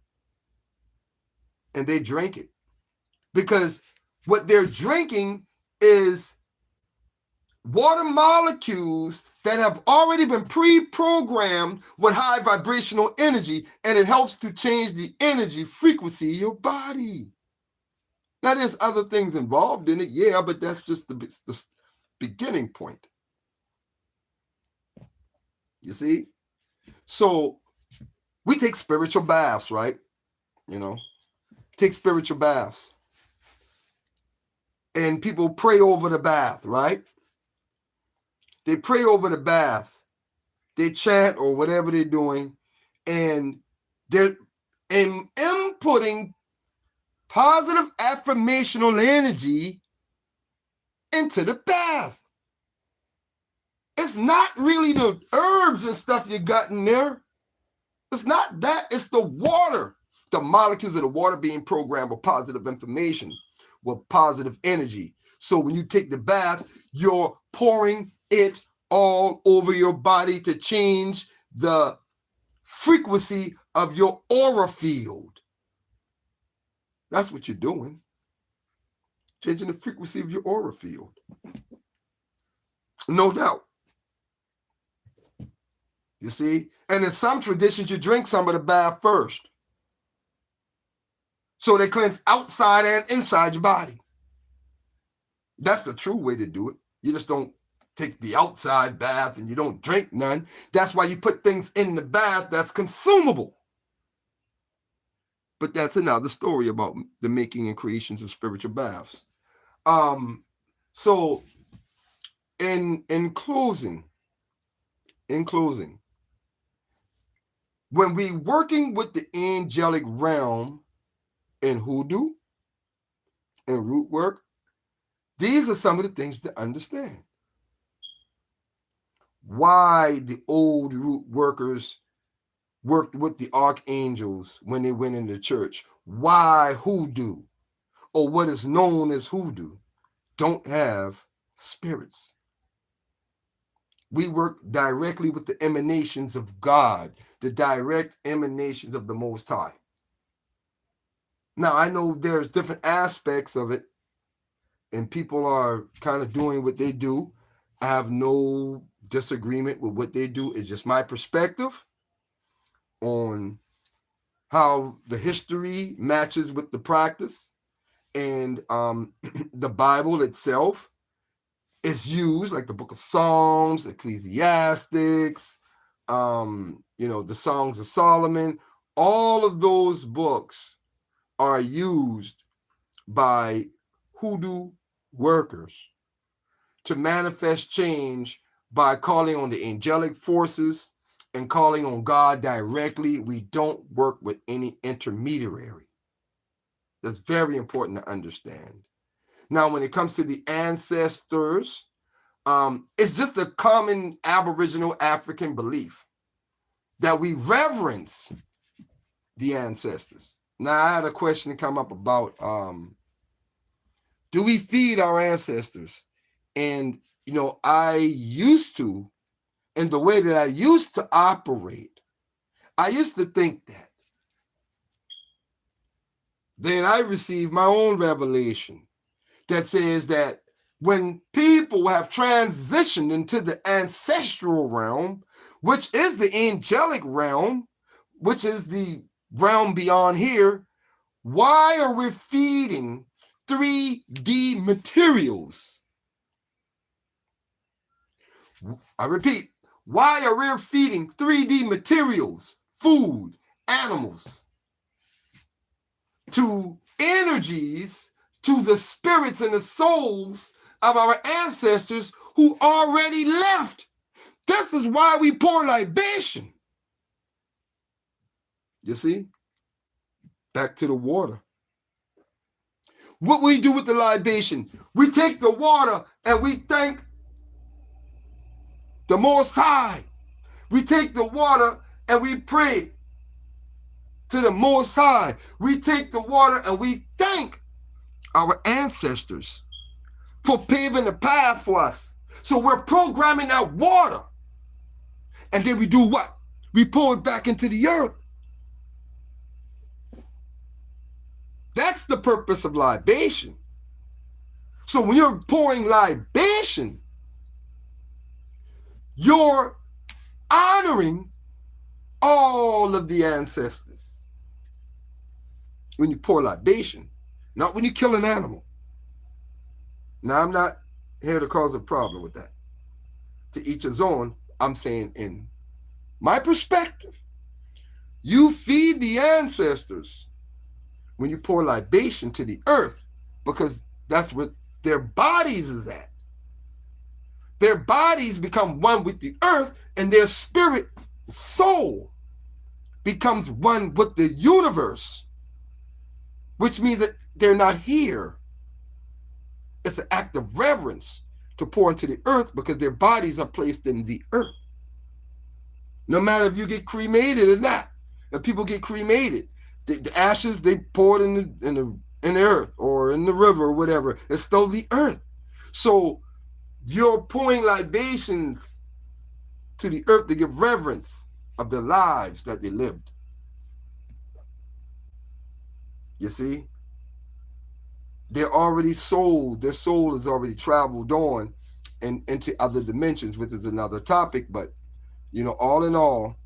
A: And they drink it. Because what they're drinking is water molecules that have already been pre-programmed with high vibrational energy, and it helps to change the energy frequency of your body. Now, there's other things involved in it, yeah, but that's just the beginning point. You see? So we take spiritual baths, right? Take spiritual baths. And people pray over the bath, right? They pray over the bath. They chant or whatever they're doing. And they're inputting positive affirmational energy into the bath. It's not really the herbs and stuff you got in there. It's not that. It's the water. The molecules of the water being programmed with positive information, with positive energy. So when you take the bath, you're pouring it all over your body to change the frequency of your aura field. That's what you're doing. Changing the frequency of your aura field. No doubt. You see? And in some traditions, you drink some of the bath first. So they cleanse outside and inside your body. That's the true way to do it. You just don't take the outside bath and you don't drink none. That's why you put things in the bath that's consumable. But that's another story about the making and creations of spiritual baths. So in closing, when we working with the angelic realm in hoodoo and root work, these are some of the things to understand. Why the old root workers worked with the archangels when they went into church. Why hoodoo, or what is known as hoodoo, don't have spirits. We work directly with the emanations of God, the direct emanations of the Most High. Now, I know there's different aspects of it, and people are kind of doing what they do. I have no disagreement with what they do. It's just my perspective on how the history matches with the practice, and the Bible itself is used, like the Book of Psalms, Ecclesiastics, the Songs of Solomon. All of those books are used by hoodoo workers to manifest change by calling on the angelic forces and calling on God directly. We don't work with any intermediary. That's very important to understand. Now, when it comes to the ancestors, it's just a common Aboriginal African belief that we reverence the ancestors. Now, I had a question come up about, do we feed our ancestors? And, I used to, in the way that I used to operate, I used to think that. Then I received my own revelation that says that when people have transitioned into the ancestral realm, which is the angelic realm, which is the realm beyond here, why are we feeding 3D materials? I repeat, why are we feeding 3D materials, food, animals, to energies, to the spirits and the souls of our ancestors who already left? This is why we pour libation. You see? Back to the water. What we do with the libation, we take the water and we thank the Most High. We take the water and we pray to the Most High. We take the water and we thank our ancestors for paving the path for us. So we're programming that water. And then we do what? We pour it back into the earth. That's the purpose of libation. So when you're pouring libation, you're honoring all of the ancestors. When you pour libation, not when you kill an animal. Now, I'm not here to cause a problem with that. To each his own. I'm saying in my perspective, you feed the ancestors when you pour libation to the earth, because that's where their bodies is at. Their bodies become one with the earth, and their spirit, soul, becomes one with the universe, which means that they're not here. It's an act of reverence to pour into the earth because their bodies are placed in the earth. No matter if you get cremated or not, if people get cremated, the ashes, they pour it in the earth or in the river or whatever. It's still the earth. So you're pouring libations to the earth to give reverence of the lives that they lived. You see, they're already sold. Their soul has already traveled on and into other dimensions, which is another topic. But all in all,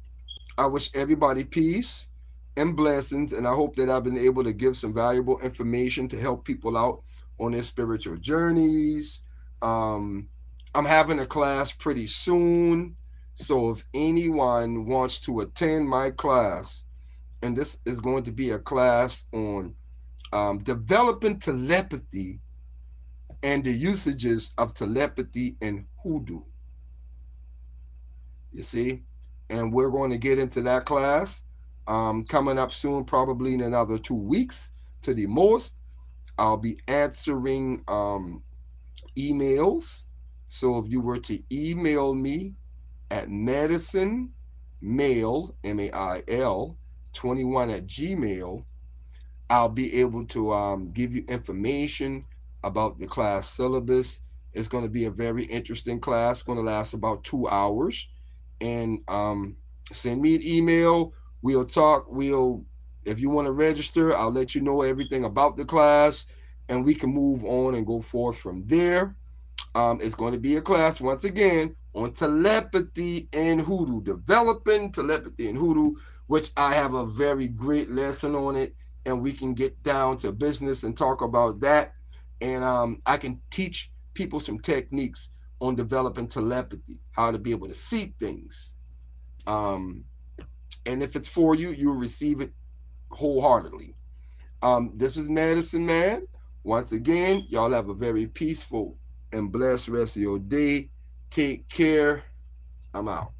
A: I wish everybody peace and blessings, and I hope that I've been able to give some valuable information to help people out on their spiritual journeys. Um, I'm having a class pretty soon, so if anyone wants to attend my class, and this is going to be a class on developing telepathy and the usages of telepathy and hoodoo. You see, and we're going to get into that class coming up soon, probably in another 2 weeks to the most. I'll be answering emails. So if you were to email me at medicine mail, MAIL 21 at Gmail, I'll be able to give you information about the class syllabus. It's going to be a very interesting class. It's going to last about 2 hours. And send me an email. We'll talk. If you want to register, I'll let you know everything about the class, and we can move on and go forth from there. It's going to be a class once again on telepathy and hoodoo, developing telepathy and hoodoo, which I have a very great lesson on it, and we can get down to business and talk about that. And I can teach people some techniques on developing telepathy, how to be able to see things. Um, and if it's for you, you'll receive it wholeheartedly. This is Medicine Man. Once again, y'all have a very peaceful and blessed rest of your day. Take care. I'm out.